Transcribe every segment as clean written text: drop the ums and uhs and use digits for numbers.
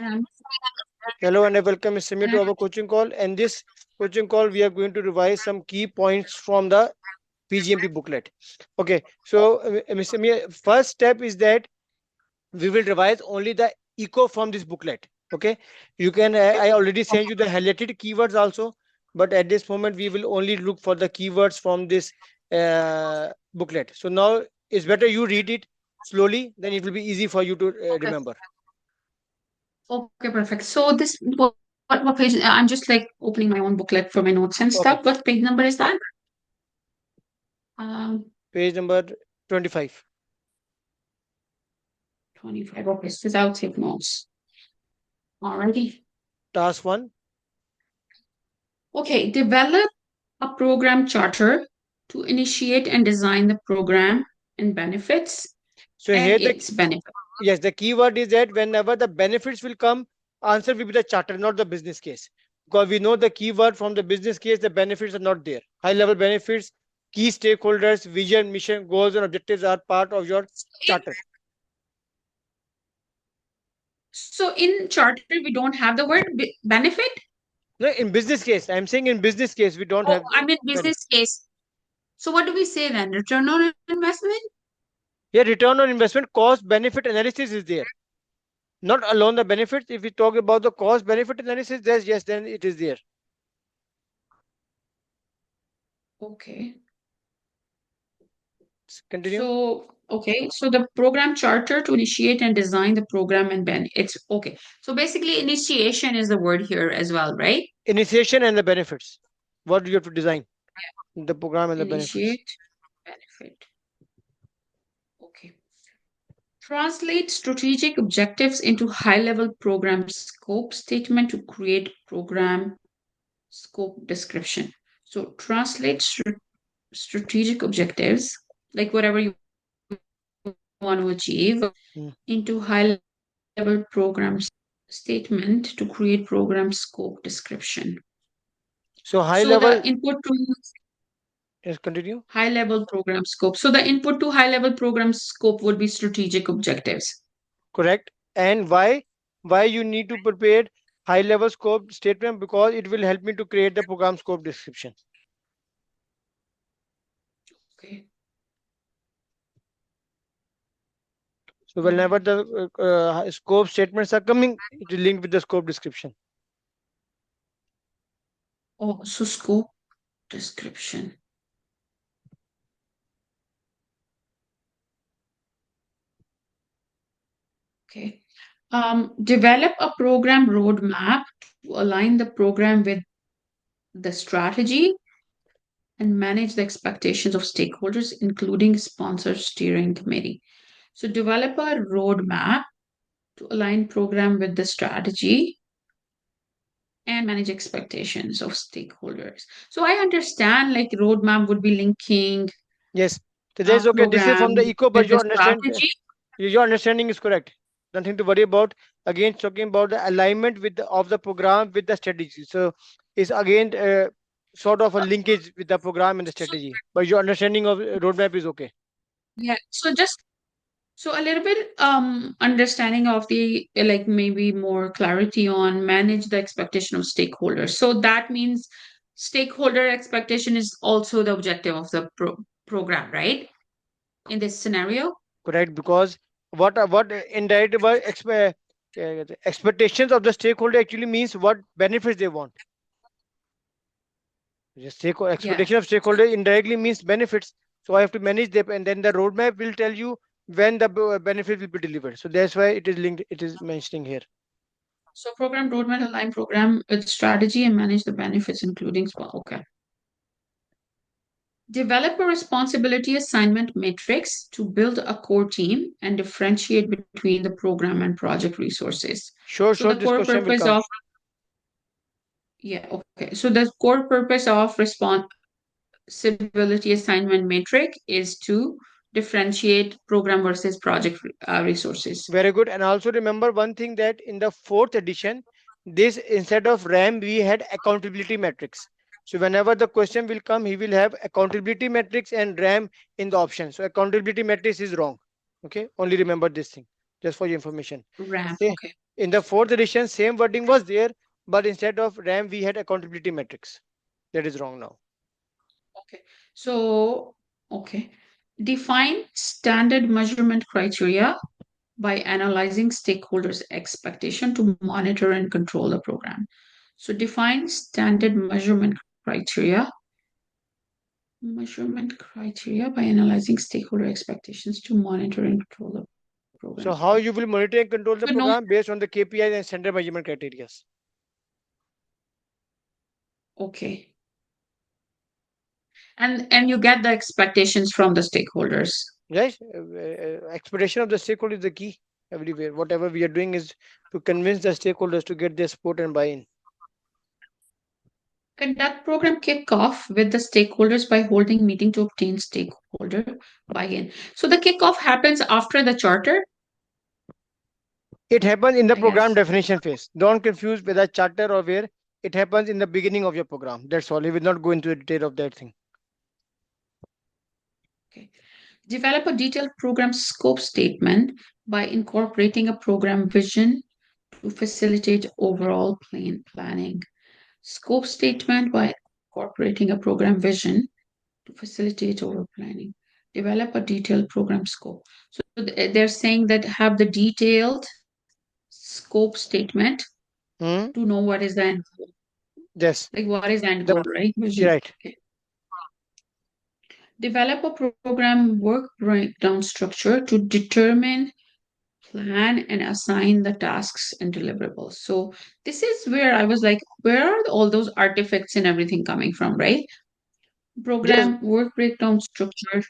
Um, Hello and welcome Mr. Samir to our coaching call. And this coaching call, we are going to revise some key points from the PgMP booklet. Okay, so Mr. Samir, first step is that we will revise only the echo from this booklet. Okay, you can, I already sent you the highlighted keywords also, but at this moment we will only look for the keywords from this booklet. So now it's better you read it slowly, then it will be easy for you to okay. remember. Okay, perfect. So this what page? I'm just like opening my own booklet for my notes and Okay, stuff. What page number is that? Um, page number 25. 25. Okay, so I'll take notes. Alrighty. Task 1. Okay, develop a program charter to initiate and design the program and benefits So and here the, its benefits. yes, the keyword is that whenever the benefits will come, answer will be the charter, not the business case. Because we know the keyword from the business case, the benefits are not there. High level benefits, key stakeholders, vision, mission, goals, and objectives are part of your charter. So in charter, we don't have the word benefit. No, in business case, I'm saying in business case, we don't Oh, have I mean benefit. business case. So what do we say then? Return on investment? Here, return on investment, cost benefit analysis is there. Not alone the benefits. If we talk about the cost benefit analysis, yes, then it is there. Okay. Continue. So, okay, so the program charter to initiate and design the program and ben it's okay. So basically initiation is the word here as well, right? Initiation and the benefits. What do you have to design? The program and the benefits. Initiate, benefit. Okay. Translate strategic objectives into high-level program scope statement to create program scope description. So translate strategic objectives, like whatever you want to achieve, Hmm. into high-level program statement to create program scope description. So high So the level, input to yes, continue. high-level program scope. So the input to high-level program scope would be strategic objectives. Correct. And why? Why you need to prepare high level scope statement? Because it will help me to create the program scope description. Okay. So whenever the scope statements are coming, it will link with the scope description. Oh, so scope description. Okay. Develop a program roadmap to align the program with the strategy and manage the expectations of stakeholders, including sponsor steering committee. So develop a roadmap to align program with the strategy and manage expectations of stakeholders. So I understand like roadmap would be linking Yes. So a that's okay. This is from program the eco, but with you the understand. strategy. Your understanding is correct. Nothing to worry about. Again, talking about the alignment with of the program with the strategy. So it's again sort of a linkage with the program and the So strategy. But your understanding of roadmap is okay. yeah, so just so a little bit understanding of the like maybe more clarity on manage the expectation of stakeholders. So that means stakeholder expectation is also the objective of the program, right? In this scenario. Correct, because what indirect about expectations of the stakeholder actually means what benefits they want. Just Yeah. expectation of stakeholder indirectly means benefits. So I have to manage them, and then the roadmap will tell you when the benefit will be delivered. So that's why it is linked. It is mentioning here. So program roadmap align program with strategy and manage the benefits, including okay. Develop a responsibility assignment matrix to build a core team and differentiate between the program and project resources. Sure, So the sure. This core question will purpose come. of yeah, okay. So the core purpose of responsibility assignment matrix is to differentiate program versus project resources. Very good. And also remember one thing that in the fourth edition, this instead of RAM, we had accountability metrics. So whenever the question will come, he will have accountability metrics and RAM in the option. So accountability metrics is wrong. Okay. Only remember this thing just for your information. RAM. Okay. Okay. In the fourth edition, same wording was there, but instead of RAM, we had accountability metrics. That is wrong now. Okay. So, okay. Define standard measurement criteria by analyzing stakeholders' expectation to monitor and control the program. So define standard measurement criteria by analyzing stakeholder expectations to monitor and control the program. So how you will monitor and control So the no, program based on the KPIs and standard measurement criteria. okay. And you get the expectations from the stakeholders. Right? Expectation of the stakeholder is the key everywhere. Whatever we are doing is to convince the stakeholders to get their support and buy-in. Conduct program kickoff with the stakeholders by holding meeting to obtain stakeholder buy-in. So the kickoff happens after the charter, It happens in the I program guess. definition phase. Don't confuse with a charter or where it happens in the beginning of your program. That's all. We will not go into the detail of that thing. Okay. Develop a detailed program scope statement by incorporating a program vision to facilitate overall planning. Scope statement by incorporating a program vision to facilitate overall planning. Develop a detailed program scope. So they're saying that have the detailed scope statement Hmm? to know what is the end goal. Yes. Like what is the end The, goal, right? Vision. right. Okay. Develop a program work breakdown structure to determine, plan, and assign the tasks and deliverables. So this is where I was like, where are all those artifacts and everything coming from, right? Yes. Program work breakdown structure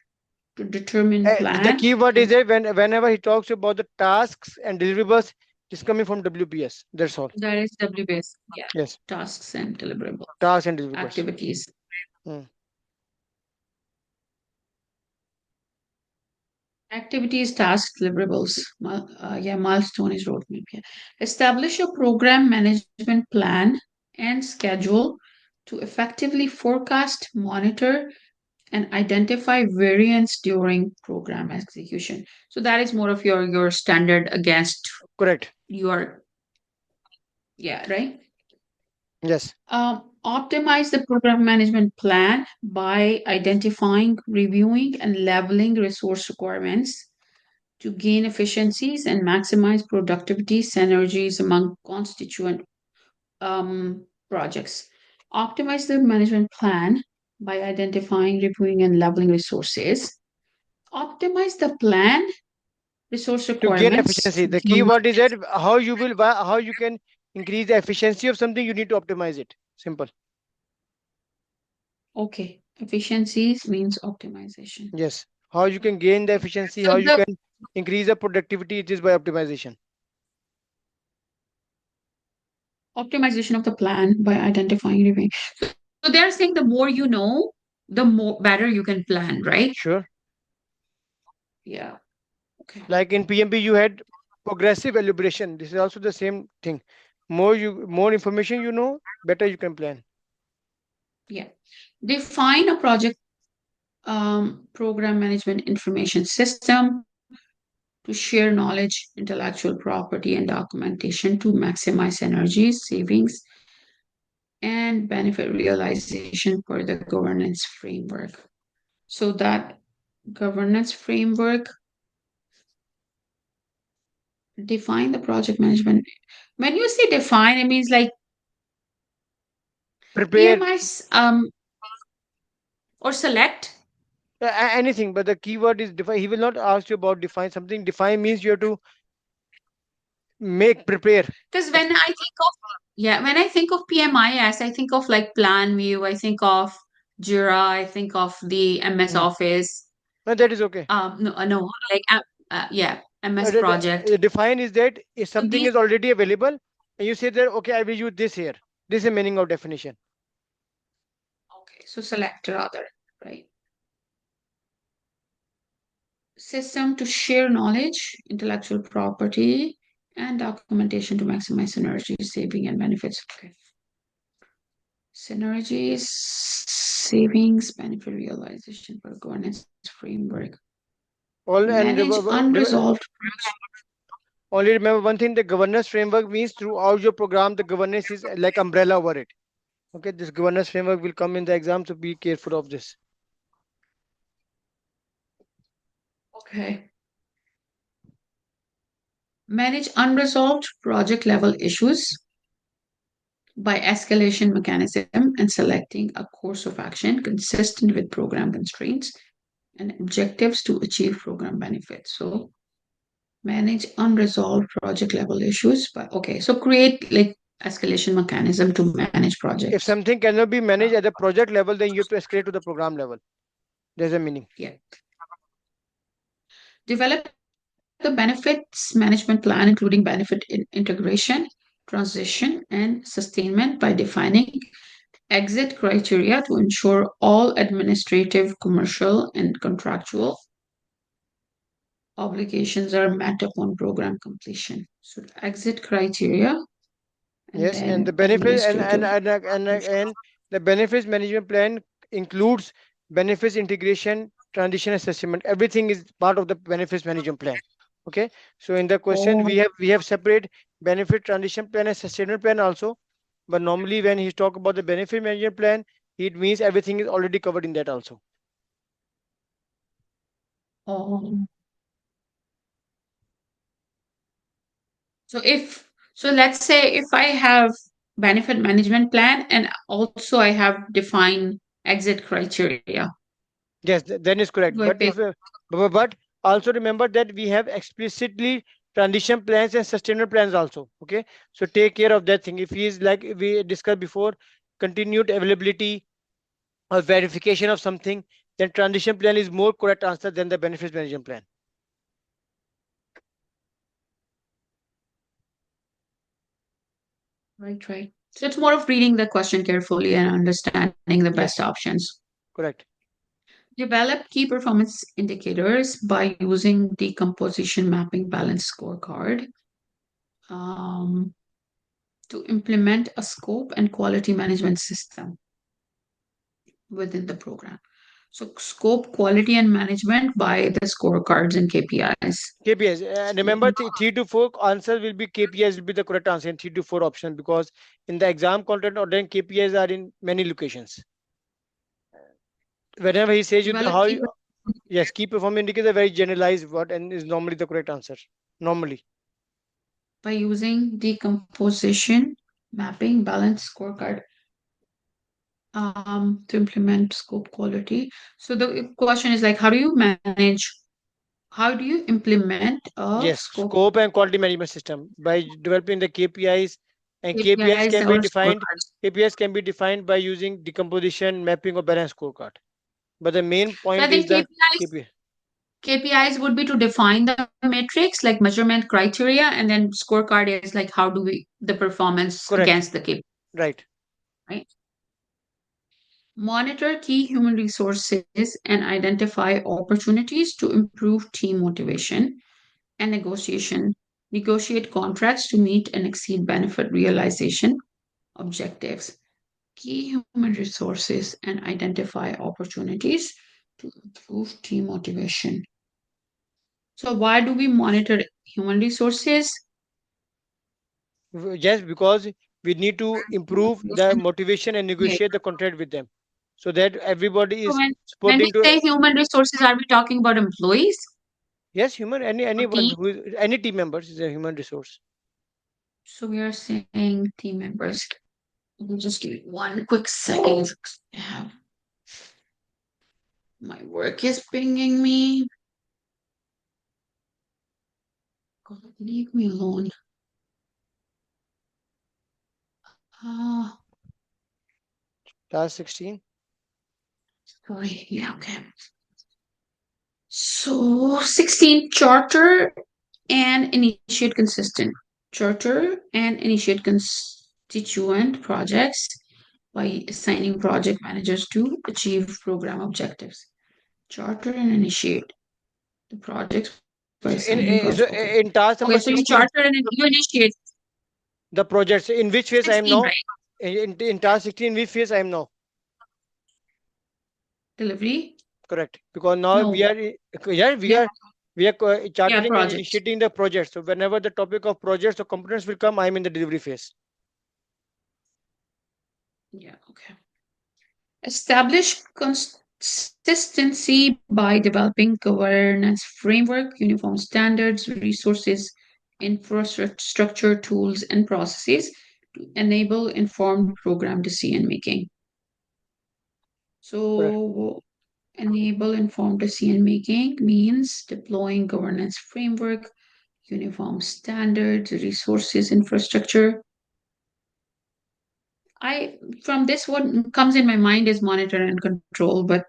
to determine, The plan, key word is and that whenever he talks about the tasks and deliverables, it's coming from WPS. That's all. that is WBS. Yeah, Yes. tasks and deliverables, Tasks and deliverables. activities. Hmm. Activities, tasks, deliverables. Yeah, milestone is roadmap. Yeah. Establish a program management plan and schedule to effectively forecast, monitor, and identify variance during program execution. So that is more of your standard against Correct. your, yeah, right. Yes. Optimize the program management plan by identifying, reviewing, and leveling resource requirements to gain efficiencies and maximize productivity synergies among constituent projects. Optimize the management plan by identifying, reviewing, and leveling resources. Optimize the plan resource To gain requirements efficiency, to the key gain. word is that how you can increase the efficiency of something. You need to optimize it. Simple. Okay, efficiencies means optimization. Yes. How you can gain the efficiency, So how you the can increase the productivity, it is by optimization. optimization of the plan by identifying, reviewing. So they're saying the more you know, the more better you can plan, right? Sure. Yeah. Okay. Like in PMP, you had progressive elaboration. This is also the same thing. More information you know, better you can plan. Yeah. Define a project program management information system to share knowledge, intellectual property, and documentation to maximize synergies, savings, and benefit realization for the governance framework. So that governance framework define the project management. When you say define, it means like Prepare PMIs or select. anything, but the keyword is define. He will not ask you about define something. Define means you have to make prepare. Because when I think of, yeah, when I think of PMIS, I think of like plan view, I think of Jira, I think of the MS Hmm. Office. No, that is okay. No, no, like yeah, MS The project. define is that if So something these, is already available and you say that okay, I will use this here. This is the meaning of definition. okay, so select rather, right? System to share knowledge, intellectual property, and documentation to maximize synergy, saving, and benefits. Okay. Synergies, savings, benefit realization for governance framework. All and Manage unresolved. Only remember one thing: the governance framework means throughout your program, the governance is like umbrella over it. Okay, this governance framework will come in the exam, so be careful of this. Okay. Manage unresolved project level issues by escalation mechanism and selecting a course of action consistent with program constraints and objectives to achieve program benefits. So manage unresolved project level issues by okay. So create like escalation mechanism to manage If projects. something cannot be Uh, managed at the project level, then you have to escalate to the program level. There's a meaning. yeah. Develop the benefits management plan, including benefit integration, transition, and sustainment by defining exit criteria to ensure all administrative, commercial, and contractual obligations are met upon program completion. So, exit criteria and Yes, and the then benefit administrative. and the benefits management plan includes benefits integration, transition assessment. Everything is part of the benefits management plan. Okay, so in the question Oh, we have separate benefit transition plan and sustainment plan also. But normally when he talk about the benefit management plan, it means everything is already covered in that also. oh. So let's say if I have benefit management plan and also I have defined exit criteria, Yes, then is correct. do I But pay? if but also remember that we have explicitly transition plans and sustainable plans also. Okay, so take care of that thing. If he is like we discussed before, continued availability or verification of something, then transition plan is more correct answer than the benefits management plan. Right, right. So it's more of reading the question carefully and understanding the best Yes, options. correct. Develop key performance indicators by using decomposition mapping balance scorecard um, to implement a scope and quality management system within the program. So, scope, quality, and management by the scorecards and KPIs. KPIs and remember 3 to 4 answers will be KPIs will be the correct answer in 3 to 4 options because in the exam content or then KPIs are in many locations. Whenever he says you the Develop how key yes, key performance indicator very generalized word and is normally the correct answer. Normally. by using decomposition mapping balance scorecard to implement scope quality. So the question is like, how do you implement a Yes, scope scope and quality management system by developing the KPIs and KPIs KPIs can be or defined. scorecards? KPIs can be defined by using decomposition, mapping, or balance scorecard. But the main So I point is think the KPIs KPI. KPIs would be to define the matrix, like measurement criteria, and then scorecard is like how do we the performance Correct. against the KPI, Right. right? Monitor key human resources and identify opportunities to improve team motivation and negotiation. Negotiate contracts to meet and exceed benefit realization objectives. Key human resources and identify opportunities to improve team motivation. So, why do we monitor human resources? Yes, because we need to improve the motivation and Yeah. negotiate the contract with them so that everybody So is when we supporting to say human resources, are we talking about employees yes, human or anyone team? who is any team members is a human resource. So we are saying team members. Let me just give me one quick second. I have my work is pinging me. God, leave me alone. Ah, Task 16. sorry. Yeah, okay. So 16 charter and initiate consistent charter and initiate constituent projects by assigning project managers to achieve program objectives. Charter and initiate the projects by So assigning project. Okay. in task Okay, number so you 16, charter and you initiate the projects in which phase I am 16, now? right? In task 16, which phase I am now? Delivery? Correct. Because now we No. are yeah we Yeah. are We are Yeah, chartering and projects. initiating the project. So whenever the topic of projects or components will come, I am in the delivery phase. Yeah, okay. Establish consistency by developing governance framework, uniform standards, resources, infrastructure, tools, and processes to enable informed program decision making. Correct. So, enable informed decision making means deploying governance framework, uniform standards, resources, infrastructure. I from this what comes in my mind is monitor and control, but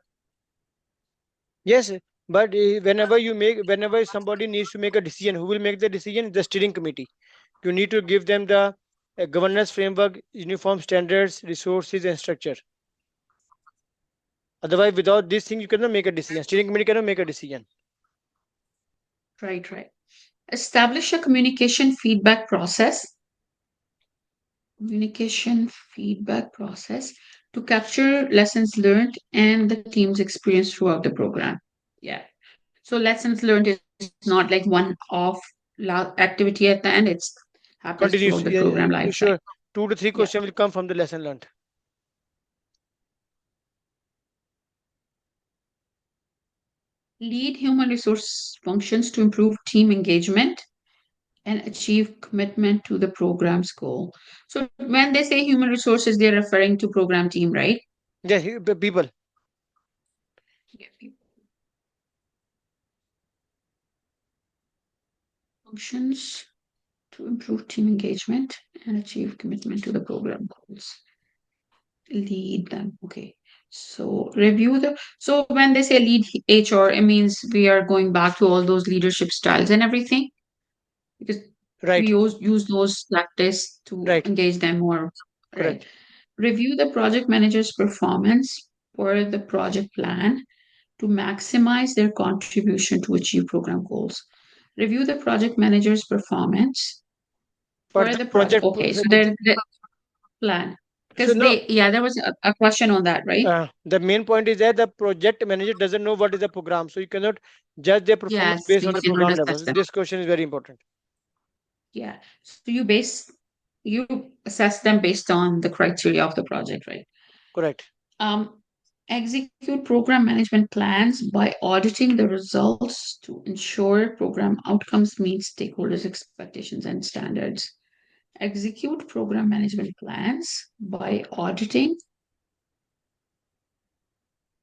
Yes, but whenever somebody needs to make a decision, who will make the decision? The steering committee. You need to give them the governance framework, uniform standards, resources, and structure. Otherwise, without this thing, you cannot make a decision. Steering committee cannot make a decision. right, right. Establish a communication feedback process to capture lessons learned and the team's experience throughout the program. Yeah. So lessons learned is not like one off activity at the end, it's happens throughout the Continues. Yeah, program life cycle. sure. 2 to 3 Yeah. questions will come from the lesson learned. Lead human resource functions to improve team engagement and achieve commitment to the program's goal. So when they say human resources, they're referring to program team, right? Yes, people. Yeah. Functions to improve team engagement and achieve commitment to the program goals. Lead them. Okay. So review the. So when they say lead HR, it means we are going back to all those leadership styles and everything because we Right. use those practice to Right. engage them more, right? Correct. Review the project manager's performance for the project plan to maximize their contribution to achieve program goals. Review the project manager's performance For for the the project. project. Okay, so there's the plan. So Because no, yeah, there was a question on that, right? the main point is that the project manager doesn't know what is the program, so you cannot judge their performance Yes, based you on the cannot program assess level. them. This question is very important. Yeah. So you assess them based on the criteria of the project, right? Correct. Um, execute program management plans by auditing the results to ensure program outcomes meet stakeholders' expectations and standards. Execute program management plans by auditing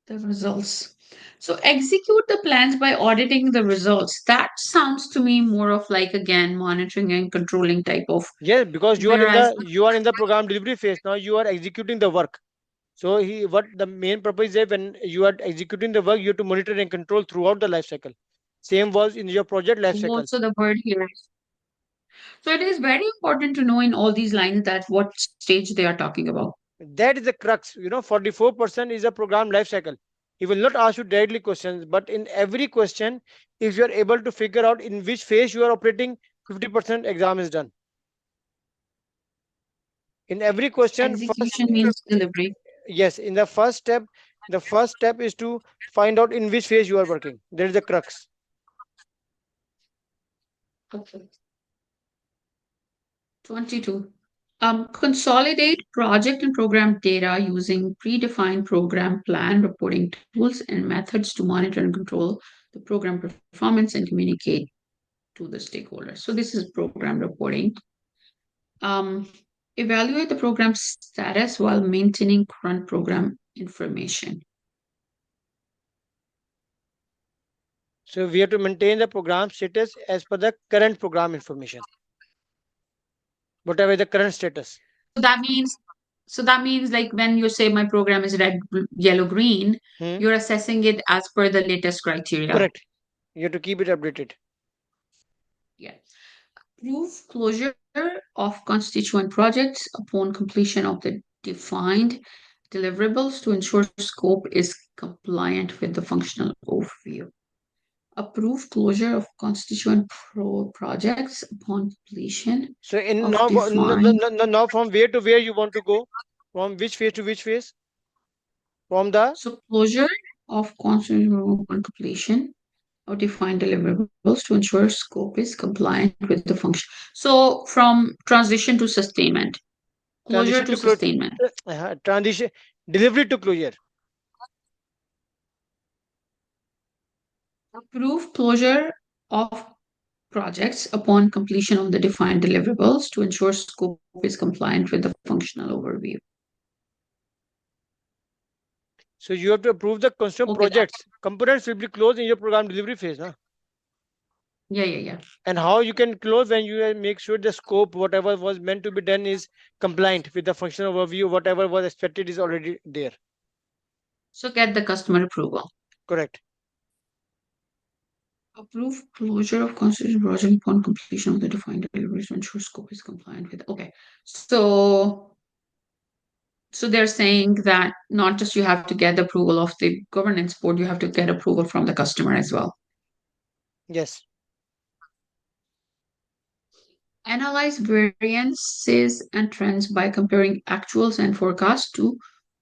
the results. So execute the plans by auditing the results. That sounds to me more of like again monitoring and controlling type of Yes, because whereas you are in the program delivery phase now. You are executing the work. So what the main purpose is when you are executing the work, you have to monitor and control throughout the life cycle. Same was in your project life cycle. also the word here. So it is very important to know in all these lines that what stage they are talking about. That is the crux. 44% is a program life cycle. He will not ask you directly questions, but in every question, if you are able to figure out in which phase you are operating, 50% exam is done. In every question, first, Execution means delivery. yes, in the first step is to find out in which phase you are working. That is the crux. Okay. 22. Consolidate project and program data using predefined program plan reporting tools and methods to monitor and control the program performance and communicate to the stakeholders. So this is program reporting. Um, evaluate the program status while maintaining current program information. So we have to maintain the program status as per the current program information, whatever the current status. So that means like when you say my program is red, yellow, green, Hmm? you're assessing it as per the latest criteria. Correct. You have to keep it updated. Yeah. Prove closure of constituent projects upon completion of the defined deliverables to ensure scope is compliant with the functional overview. Approve closure of constituent projects upon completion So in of now, defined. now from where to where you want to go, from which phase to which phase, from the So closure of constituent upon completion. or define deliverables to ensure scope is compliant with the function. So from transition to sustainment, closure Transition to to close. sustainment. Transition delivery to closure. Approve closure of projects upon completion of the defined deliverables to ensure scope is compliant with the functional overview. So you have to approve the custom Okay, that. projects. Components will be closed in your program delivery phase, huh? Yeah. And how you can close when you make sure the scope, whatever was meant to be done, is compliant with the functional overview. Whatever was expected is already there. So get the customer approval. Correct. Approve closure of constitution project upon completion of the defined deliveries to ensure scope is compliant with. Okay, so they're saying that not just you have to get the approval of the governance board, you have to get approval from the customer as well. Yes. Analyze variances and trends by comparing actuals and forecasts to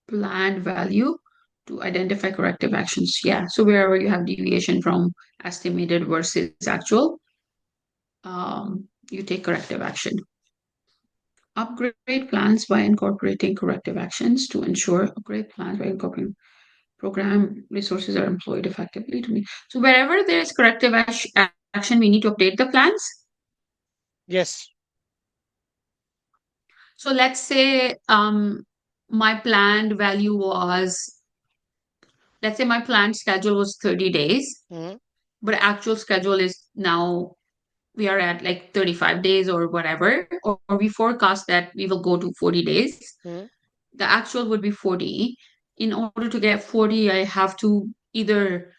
planned value to identify corrective actions. Yeah, so wherever you have deviation from estimated versus actual, you take corrective action. Upgrade plans by incorporating corrective actions to ensure upgrade plans by incorporating program resources are employed effectively to me. So wherever there is corrective action, we need to update the plans. Yes. So let's say my planned value was, let's say my planned schedule was 30 days, Mm-hmm. but actual schedule is now we are at like 35 days or whatever, or we forecast that we will go to 40 days. Mm-hmm. The actual would be 40. In order to get 40, I have to either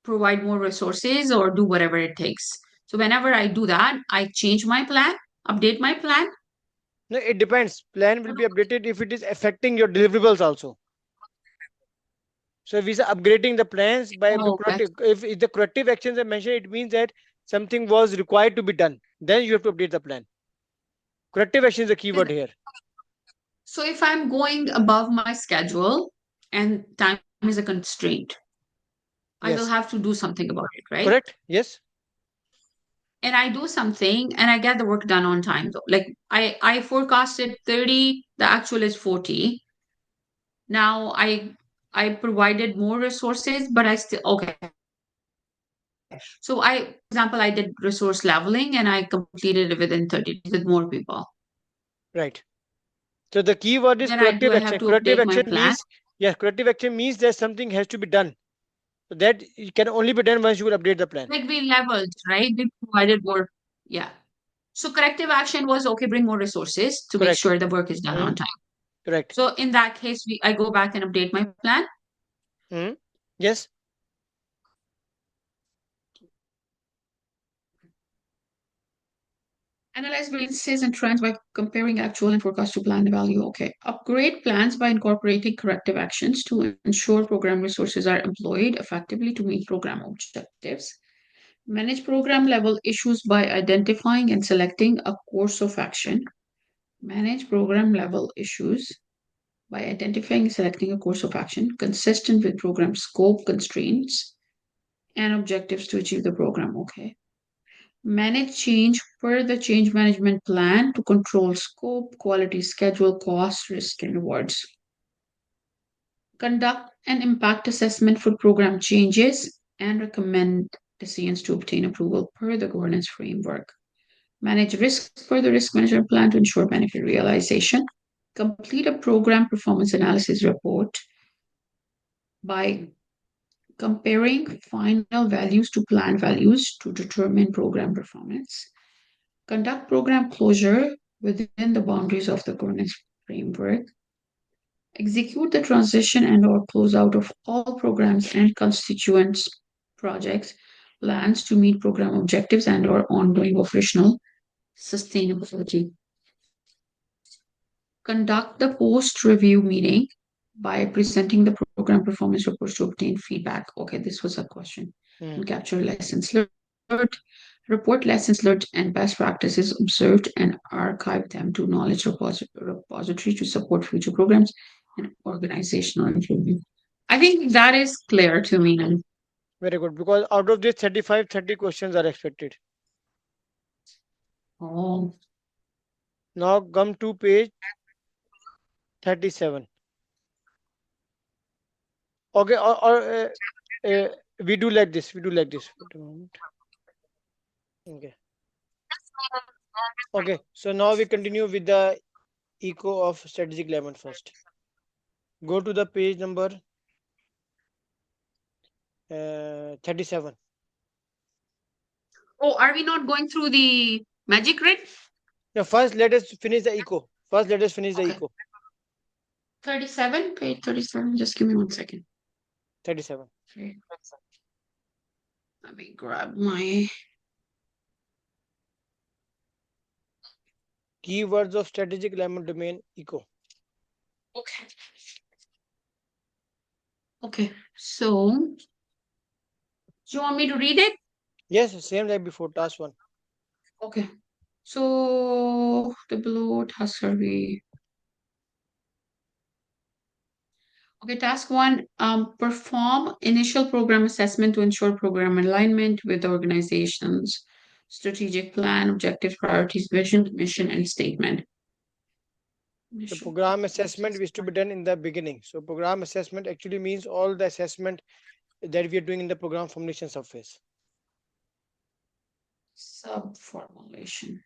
provide more resources or do whatever it takes. So whenever I do that, I change my plan, update my plan. No, it depends. Plan will be updated if it is affecting your deliverables also. So if we are upgrading the plans by Oh, okay. corrective, if the corrective actions are mentioned, it means that something was required to be done. Then you have to update the plan. Corrective action is the keyword here. So if I'm going above my schedule and time is a constraint, I will Yes. have to do something about it, right? Correct. Yes. And I do something and I get the work done on time though. Like I forecasted 30, the actual is 40. Now I provided more resources, but I still okay. So example, I did resource leveling and I completed it within 30 days with more people. Right. So the keyword is Then I do corrective I have action. to Corrective update my action plan. means, yes, corrective action means that something has to be done. So that it can only be done once you will update the plan. Like we leveled, right? We provided more. Yeah. So corrective action was okay, bring more resources to make Correct. sure the work is done Hmm. on time. Correct. So in that case, I go back and update my plan. Hmm. Yes. Analyze variances and trends by comparing actual and forecast to planned value. Okay. Upgrade plans by incorporating corrective actions to ensure program resources are employed effectively to meet program objectives. Manage program level issues by identifying and selecting a course of action. Manage program level issues by identifying and selecting a course of action consistent with program scope, constraints, and objectives to achieve the program. Okay. Manage change per the change management plan to control scope, quality, schedule, cost, risk, and rewards. Conduct an impact assessment for program changes and recommend decisions to obtain approval per the governance framework. Manage risk per the risk management plan to ensure benefit realization. Complete a program performance analysis report by comparing final values to planned values to determine program performance. Conduct program closure within the boundaries of the governance framework. Execute the transition and or closeout of all programs and constituents projects plans to meet program objectives and or ongoing operational sustainability. Conduct the post-review meeting by presenting the program performance reports to obtain feedback. Okay, this was a question. Hmm. And capture lessons learned. Report lessons learned and best practices observed and archive them to knowledge repository to support future programs and organizational improvement. I think that is clear to me now. Very good. Because out of this 35, 30 questions are expected. Oh, Now come to page 37. Okay, we do like this. We do like this. Wait a moment. Okay. Okay. So now we continue with the echo of strategic lemon first. Go to the page number 37. oh, are we not going through the magic grid? Now, first, let us finish the echo. First, let us finish the Okay, echo. 37, page 37. Just give me 1 second. 37. Okay, let me grab my. Keywords of strategic lemon domain echo. Okay. Okay, so do you want me to read it? Yes, same like before. Task 1. Okay. So the below task survey. Okay, task one, perform initial program assessment to ensure program alignment with the organization's strategic plan, objectives, priorities, vision, mission, and statement. The Initial program program assessment is to be done in the beginning. So, program assessment actually means all the assessment that we are doing in the program formulation surface. sub-formulation.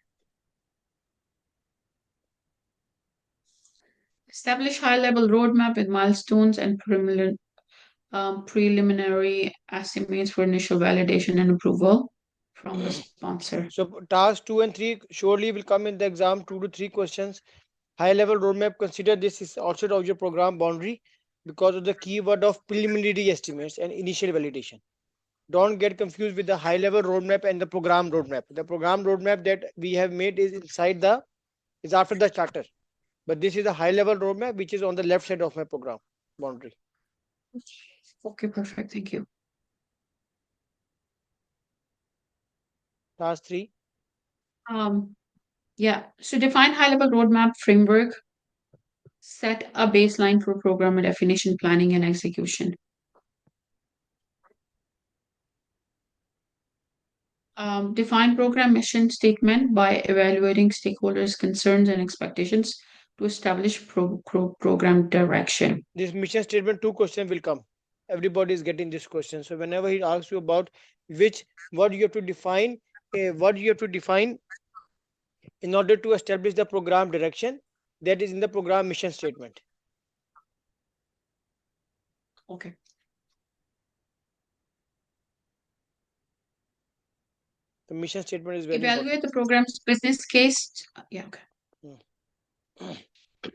Establish high-level roadmap with milestones and preliminary estimates for initial validation and approval from the sponsor. So, task 2 and 3 surely will come in the exam. 2 to 3 questions. High level roadmap, consider this is outside of your program boundary because of the keyword of preliminary estimates and initial validation. Don't get confused with the high level roadmap and the program roadmap. The program roadmap that we have made is inside the is after the charter, but this is a high level roadmap which is on the left side of my program boundary. Okay, perfect. Thank you. Task 3. Yeah. So define high-level roadmap framework, set a baseline for program definition, planning, and execution. Define program mission statement by evaluating stakeholders' concerns and expectations to establish program direction. This mission statement 2 question will come. Everybody is getting this question. So whenever he asks you about which what you have to define, what you have to define in order to establish the program direction, that is in the program mission statement. Okay. The mission statement is very Evaluate important. the program's business case. Yeah, okay.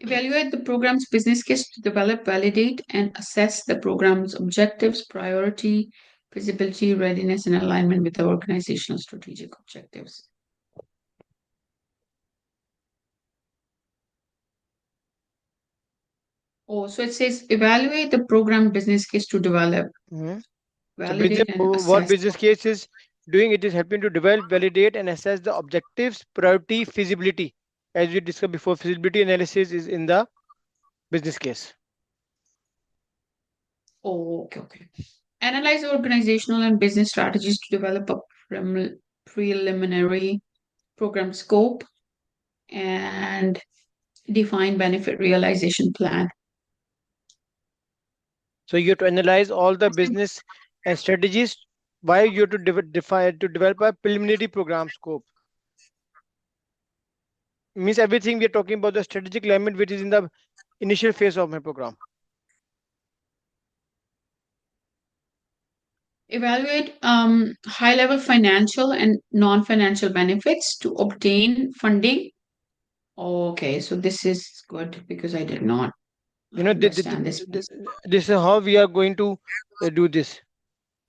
Evaluate the program's business case to develop, validate, and assess the program's objectives, priority, feasibility, readiness, and alignment with the organizational strategic objectives. Oh, so it says evaluate the program business case to develop, Mhm. So validate, and what assess. business case is doing? It is helping to develop, validate, and assess the objectives, priority, feasibility. As we discussed before, feasibility analysis is in the business case. Oh, okay, okay. Analyze organizational and business strategies to develop a preliminary program scope and define benefit realization plan. So you have to analyze all the business and strategies. Why you have to define to develop a preliminary program scope. Means everything we are talking about the strategic element which is in the initial phase of my program. Evaluate high level financial and non financial benefits to obtain funding. Okay, so this is good because I did not You know, understand this. this is how we are going to do this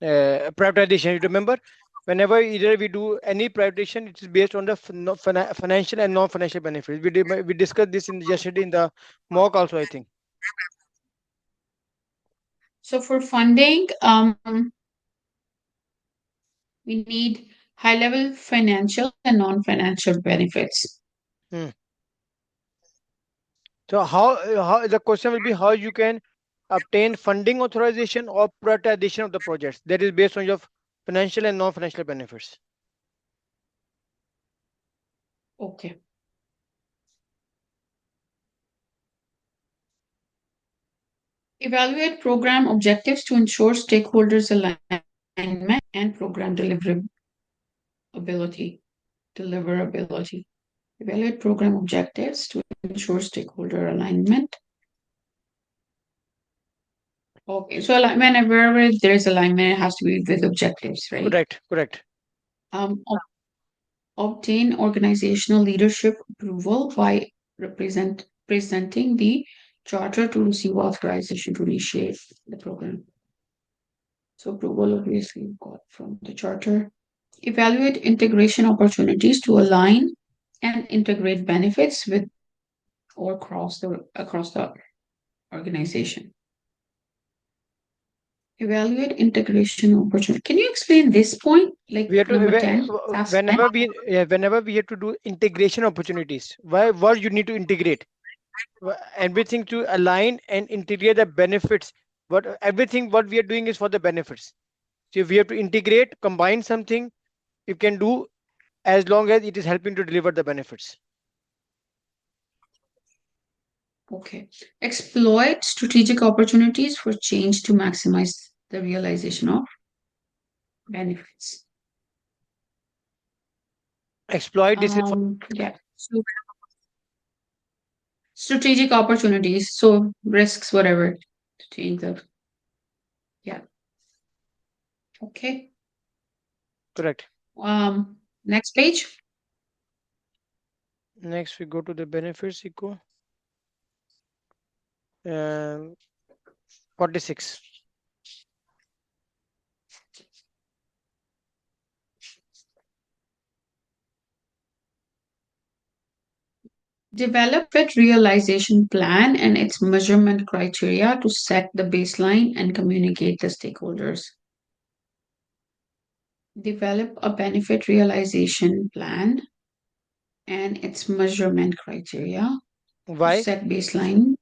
privatization. You remember, whenever either we do any privatization, it is based on the financial and non-financial benefits. We discussed this in yesterday in the mock also, I think. So for funding, we need high level financial and non financial benefits. Hmm. So how the question will be how you can obtain funding authorization or prioritization of the projects. That is based on your financial and non-financial benefits. Okay. Evaluate program objectives to ensure stakeholders' alignment and program deliverability. Evaluate program objectives to ensure stakeholder alignment. Okay, so whenever there is alignment, it has to be with objectives, right? Correct, correct. Um, obtain organizational leadership approval by presenting the charter to receive authorization to initiate the program. So approval obviously got from the charter. Evaluate integration opportunities to align and integrate benefits with or across the organization. Evaluate integration opportunity. Can you explain this point, We like have to number 10, task 10? whenever we have to do integration opportunities. Why what you need to integrate? Everything to align and integrate the benefits. But everything what we are doing is for the benefits. So if we have to integrate, combine something, you can do as long as it is helping to deliver the benefits. Okay. Exploit strategic opportunities for change to maximize the realization of benefits. Exploit this is for Yeah. So strategic opportunities, so risks, whatever, to change the, yeah. Okay. correct. Next page. Next we go to the benefits eco. Um, 46. Develop a realization plan and its measurement criteria to set the baseline and communicate the stakeholders. Develop a benefit realization plan and its measurement criteria to Why? set baseline.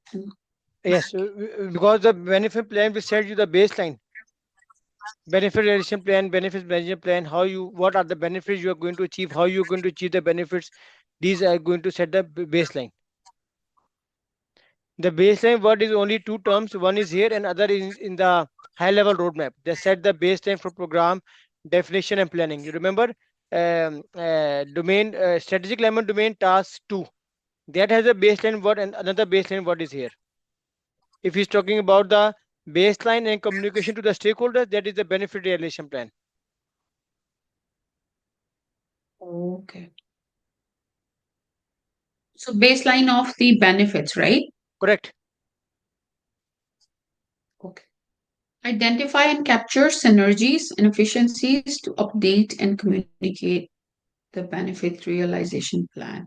Yes, because the benefit plan will set you the baseline. Benefit realization plan, benefits management plan, how you, what are the benefits you are going to achieve, how you are going to achieve the benefits. These are going to set the baseline. The baseline word is only two terms. One is here and other is in the high level roadmap. They set the baseline for program definition and planning. You remember domain strategic element domain task 2. That has a baseline word and another baseline word is here. If he's talking about the baseline and communication to the stakeholders, that is the benefit realization plan. Okay. So baseline of the benefits, right? Correct. Okay. Identify and capture synergies and efficiencies to update and communicate the benefit realization plan.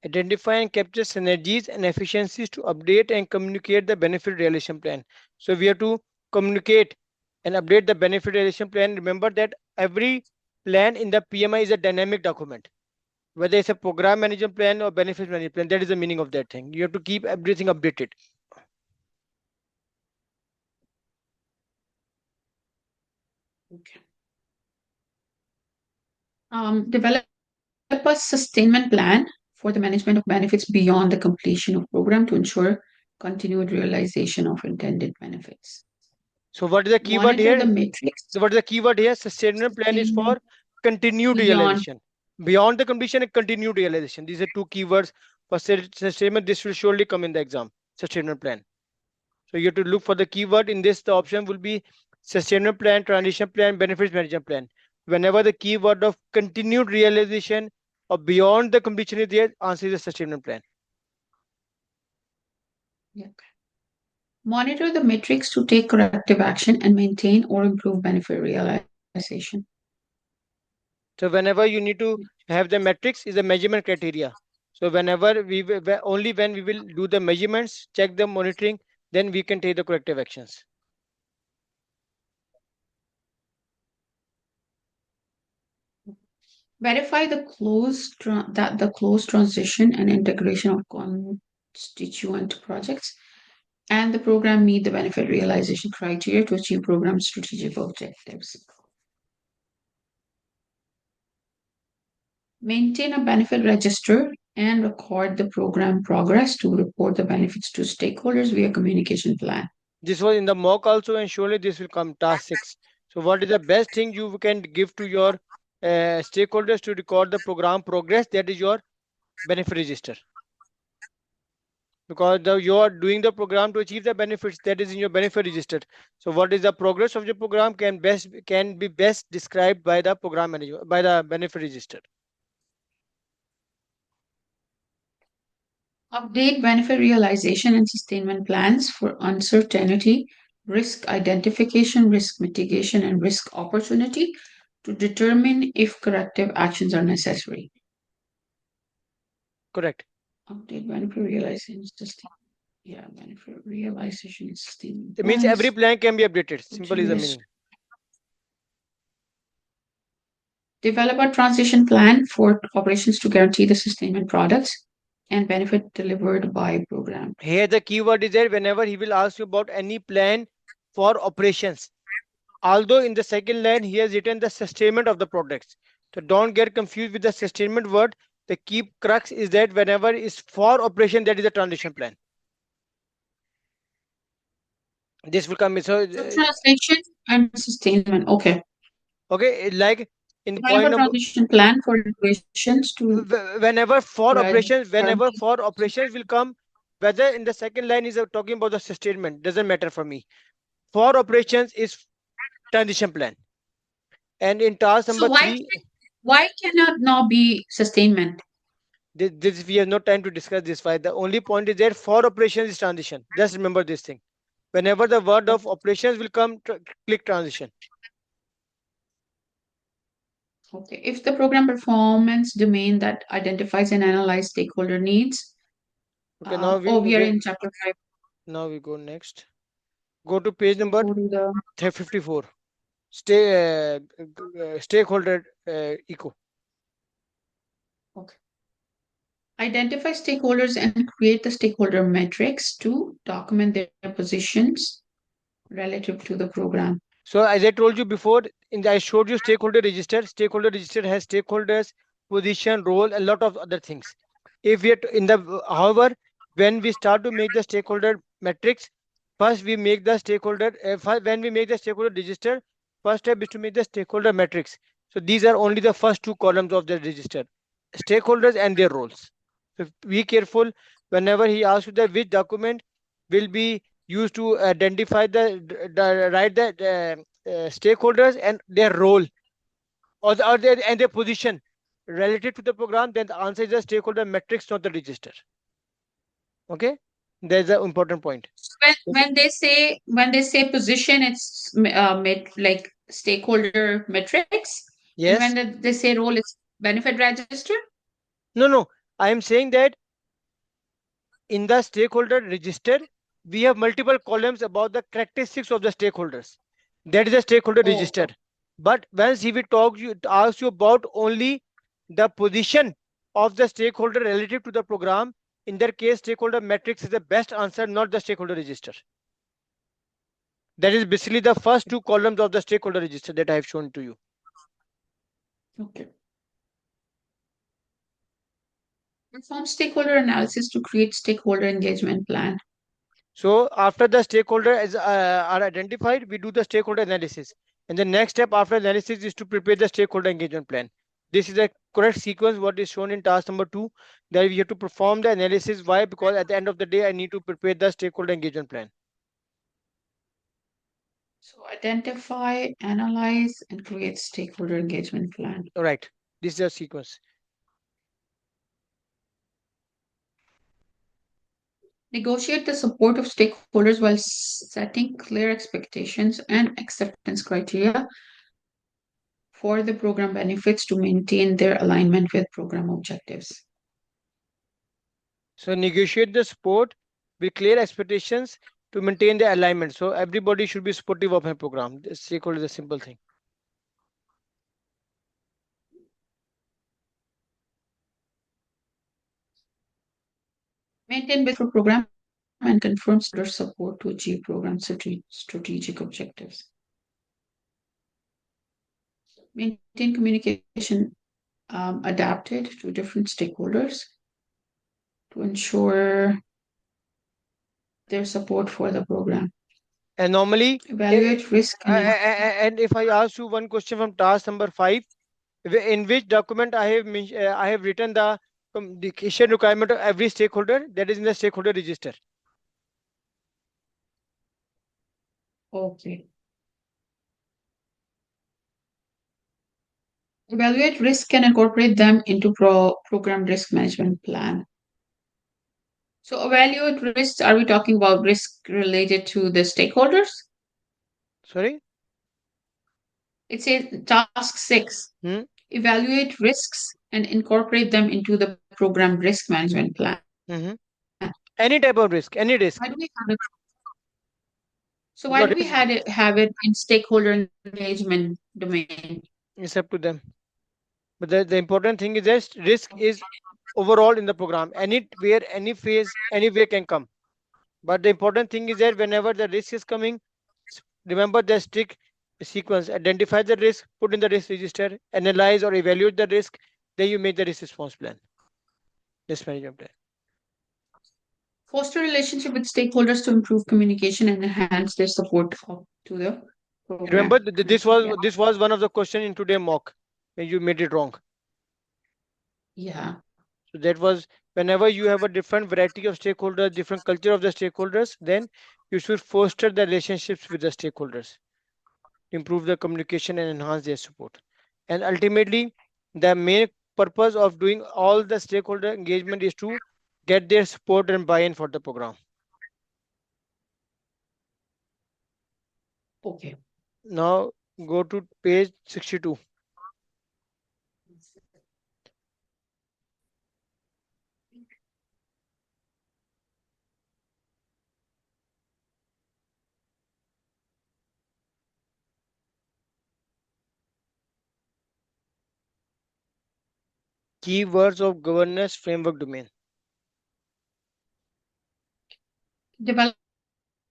Identify and capture synergies and efficiencies to update and communicate the benefit realization plan. So we have to communicate and update the benefit realization plan. Remember that every plan in the PMI is a dynamic document. Whether it's a program management plan or benefit management plan, that is the meaning of that thing. You have to keep everything updated. Okay. Develop a sustainment plan for the management of benefits beyond the completion of program to ensure continued realization of intended benefits. So what is the keyword Monitor the here? matrix So what is the keyword here? Sustainable plan is for continued beyond. realization. Beyond the completion and continued realization. These are two keywords for sustainable. This will surely come in the exam. Sustainable plan. So you have to look for the keyword in this. The option will be sustainable plan, transition plan, benefits management plan. Whenever the keyword of continued realization or beyond the completion is there, answer is a sustainable plan. Yeah. Monitor the metrics to take corrective action and maintain or improve benefit realization. So whenever you need to have the metrics is a measurement criteria. So whenever only when we will do the measurements, check the monitoring, then we can take the corrective actions. Verify the close transition and integration of constituent projects, and the program meet the benefit realization criteria to achieve program strategic objectives. Maintain a benefit register and record the program progress to report the benefits to stakeholders via communication plan. This was in the mock also, and surely this will come task 6. So what is the best thing you can give to your stakeholders to record the program progress? That is your benefit register, because you are doing the program to achieve the benefits that is in your benefit register. So what is the progress of your program can be best described by the program manager, by the benefit register. Update benefit realization and sustainment plans for uncertainty, risk identification, risk mitigation, and risk opportunity to determine if corrective actions are necessary. Correct. Update benefit realization system. Yeah, benefit realization and sustainment It means every plans. plan can be updated. Simple is the Continuous. meaning. Develop a transition plan for operations to guarantee the sustainment products and benefit delivered by program. Here the keyword is there whenever he will ask you about any plan for operations. Although in the second line he has written the sustainment of the products. So don't get confused with the sustainment word. The key crux is that whenever is for operation, that is a transition plan. This will come. So So translation and sustainment. Okay. okay, like in Develop point a number, transition plan for operations to whenever for operations will come, whether in the second line is talking about the sustainment, doesn't matter for me. For operations is transition plan. And in task So number 3, why cannot now be sustainment? this we have no time to discuss this. Why the only point is there for operations is transition. Just remember this thing. Whenever the word of operations will come, click transition. Okay. If the program performance domain that identifies and analyzes stakeholder needs. Okay, now We are in chapter 5. we go next. Go to page So number go to the 54. Stay stakeholder eco. okay. Identify stakeholders and create the stakeholder metrics to document their positions relative to the program. So as I told you before, I showed you stakeholder register. Stakeholder register has stakeholders, position, role, a lot of other things. If we are in the, however, when we start to make the stakeholder matrix, first we make the stakeholder. When we make the stakeholder register, first step is to make the stakeholder matrix. So these are only the first two columns of the register, stakeholders and their roles. So be careful whenever he asks you that which document will be used to identify the stakeholders and their role, and their position relative to the program, then the answer is the stakeholder matrix, not the register. Okay, there's an important point. So when they say position, it's like stakeholder metrics, and when Yes. they say role, it's benefit register. No, I am saying that in the stakeholder register we have multiple columns about the characteristics of the stakeholders. That is a stakeholder Oh, register. But once he will ask you about only the position of the stakeholder relative to the program, in that case stakeholder matrix is the best answer, not the stakeholder register. That is basically the first two columns of the stakeholder register that I have shown to you. okay. Perform stakeholder analysis to create stakeholder engagement plan. So after the stakeholder are identified, we do the stakeholder analysis. And the next step after analysis is to prepare the stakeholder engagement plan. This is the correct sequence what is shown in task number 2, that we have to perform the analysis. Why? Because at the end of the day, I need to prepare the stakeholder engagement plan. So identify, analyze, and create stakeholder engagement plan. All right. This is the sequence. Negotiate the support of stakeholders while setting clear expectations and acceptance criteria for the program benefits to maintain their alignment with program objectives. So negotiate the support with clear expectations to maintain the alignment. So everybody should be supportive of my program. The stakeholder is a simple thing. Maintain with program and confirms their support to achieve program strategic objectives. Maintain communication adapted to different stakeholders to ensure their support for the program. And normally, Evaluate risk and and if I ask you one question from task number 5, in which document I have written the communication requirement of every stakeholder, that is in the stakeholder register. okay. Evaluate risk and incorporate them into program risk management plan. So evaluate risks. Are we talking about risk related to the stakeholders? Sorry. It says task 6. Hmm? Evaluate risks and incorporate them into the program risk management plan. Hmm. Any type of risk, any Why risk. do we have it? So why What do we is, have it in stakeholder engagement domain? it's up to them. But the important thing is that risk is overall in the program. Anywhere, any phase, anywhere can come. But the important thing is that whenever the risk is coming, remember the strict sequence. Identify the risk, put in the risk register, analyze or evaluate the risk, then you make the risk response plan, risk management plan. Foster relationship with stakeholders to improve communication and enhance their support to the Remember, program. Yeah. this was one of the question in today mock when you made it wrong. Yeah. So that was, whenever you have a different variety of stakeholders, different culture of the stakeholders, then you should foster the relationships with the stakeholders, improve the communication and enhance their support. And ultimately, the main purpose of doing all the stakeholder engagement is to get their support and buy-in for the program. Okay. Now go to page 62. Keywords of governance framework domain. Develop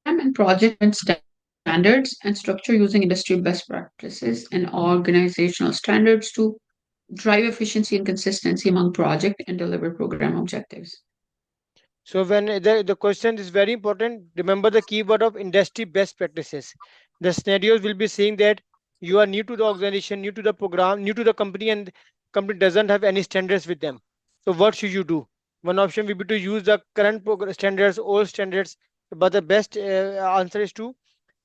and project and standards and structure using industry best practices and organizational standards to drive efficiency and consistency among project and deliver program objectives. So when the question is very important, remember the keyword of industry best practices. The scenarios will be saying that you are new to the organization, new to the program, new to the company, and company doesn't have any standards with them. So what should you do? One option will be to use the current standards, old standards, but the best answer is to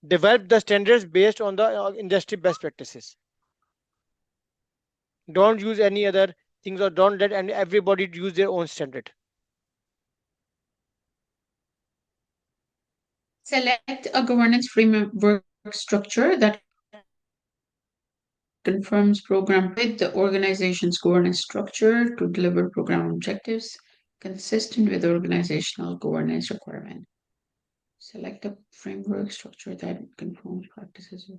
develop the standards based on the industry best practices. Don't use any other things or don't let everybody use their own standard. Select a governance framework structure that confirms program with the organization's governance structure to deliver program objectives consistent with organizational governance requirement. Select a framework structure that conforms practices.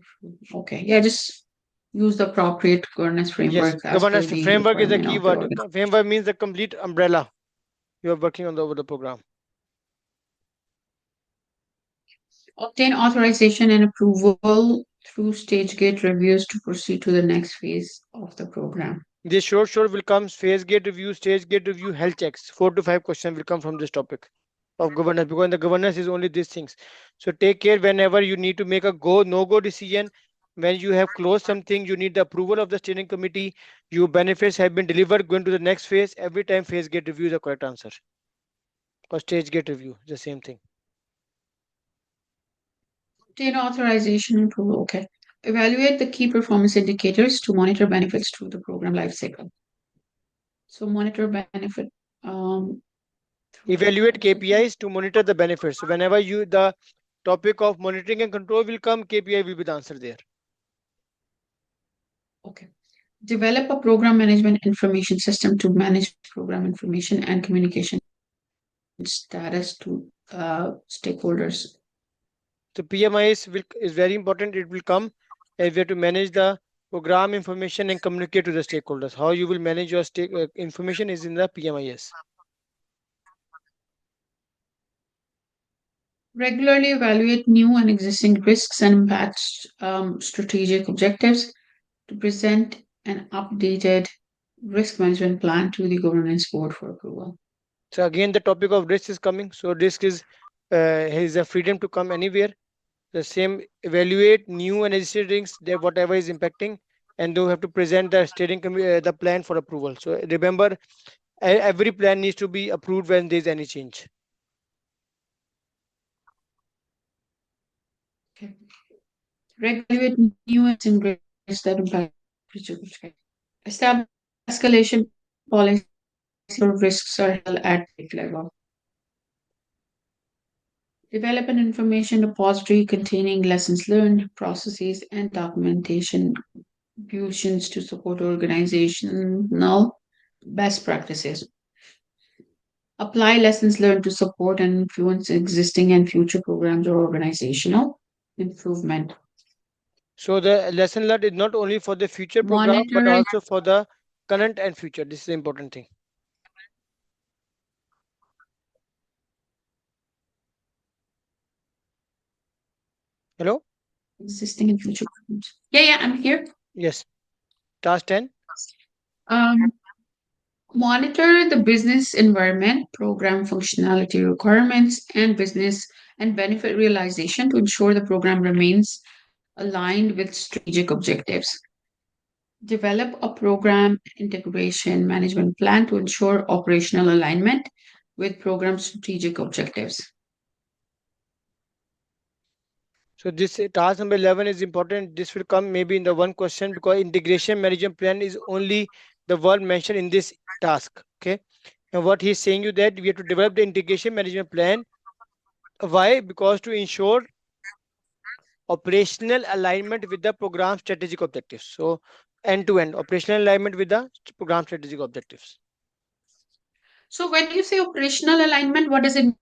Okay, yeah, just use the appropriate governance Yes, framework as per governance the framework is the requirement of the keyword. organization. Framework means the complete umbrella you are working on over the program. Obtain authorization and approval through stage gate reviews to proceed to the next phase of the program. This short will come phase gate review, stage gate review, health checks. 4 to 5 questions will come from this topic of governance because the governance is only these things. So take care whenever you need to make a go no go decision. When you have closed something, you need the approval of the steering committee. Your benefits have been delivered. Going to the next phase. Every time phase gate review is the correct answer. Or stage gate review, the same thing. Obtain authorization and approval. Okay. Evaluate the key performance indicators to monitor benefits through the program lifecycle. So monitor benefit through the Evaluate lifecycle. KPIs to monitor the benefits. So whenever you the topic of monitoring and control will come, KPI will be the answer there. Okay. Develop a program management information system to manage program information and communication status to stakeholders. So is very important. It will come as we have to manage the program information and communicate to the stakeholders. How you will manage your information is in the PMIS. Regularly evaluate new and existing risks and impacts, strategic objectives to present an updated risk management plan to the governance board for approval. So again, the topic of risk is coming. So risk is a freedom to come anywhere. The same evaluate new and existing things that whatever is impacting, and they have to present the the plan for approval. So remember, every plan needs to be approved when there is any change. Okay. Regulate new and existing risks that impact future. Establish escalation policy for risks are held at state level. Develop an information repository containing lessons learned, processes, and documentation contributions to support organizational best practices. Apply lessons learned to support and influence existing and future programs or organizational improvement. So the lesson learned is not only for the future program but Monitor and also for the current and future. This is the important thing. Hello. existing and future programs. Yeah, I'm here. Yes. Task 10. Um, Monitor the business environment, program functionality requirements, and business and benefit realization to ensure the program remains aligned with strategic objectives. Develop a program integration management plan to ensure operational alignment with program strategic objectives. So this task number 11 is important. This will come maybe in the one question because integration management plan is only the word mentioned in this task. Okay. And what he's saying you that we have to develop the integration management plan. Why? Because to ensure operational alignment with the program strategic objectives. So end to end operational alignment with the program strategic objectives. So, when you say operational alignment, what does it mean?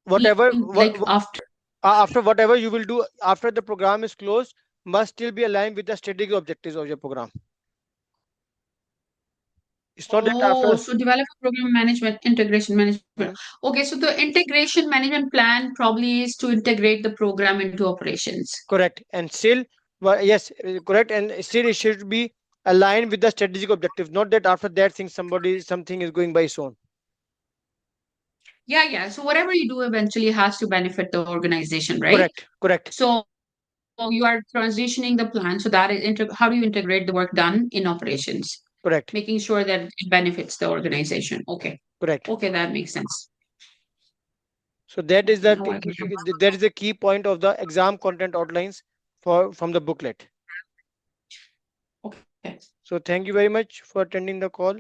Whatever Like after after whatever you will do after the program is closed must still be aligned with the strategic objectives of your program. It's not that Oh, after. so develop a program management, integration management. Hmm, Okay, so the integration management plan probably is to integrate the program into operations. correct. And still, well, yes, correct. And still, it should be aligned with the strategic objectives. Not that after that thing, something is going by its own. Yeah. So whatever you do eventually has to benefit the organization, right? Correct. Correct. So you are transitioning the plan. So that is how do you integrate the work done in operations, Correct. making sure that it benefits the organization. Okay. Correct. Okay, that makes sense. So that is Okay, the now I got it. that is the key point of the exam content outlines for from the booklet. Okay. So thank you very much for attending the call.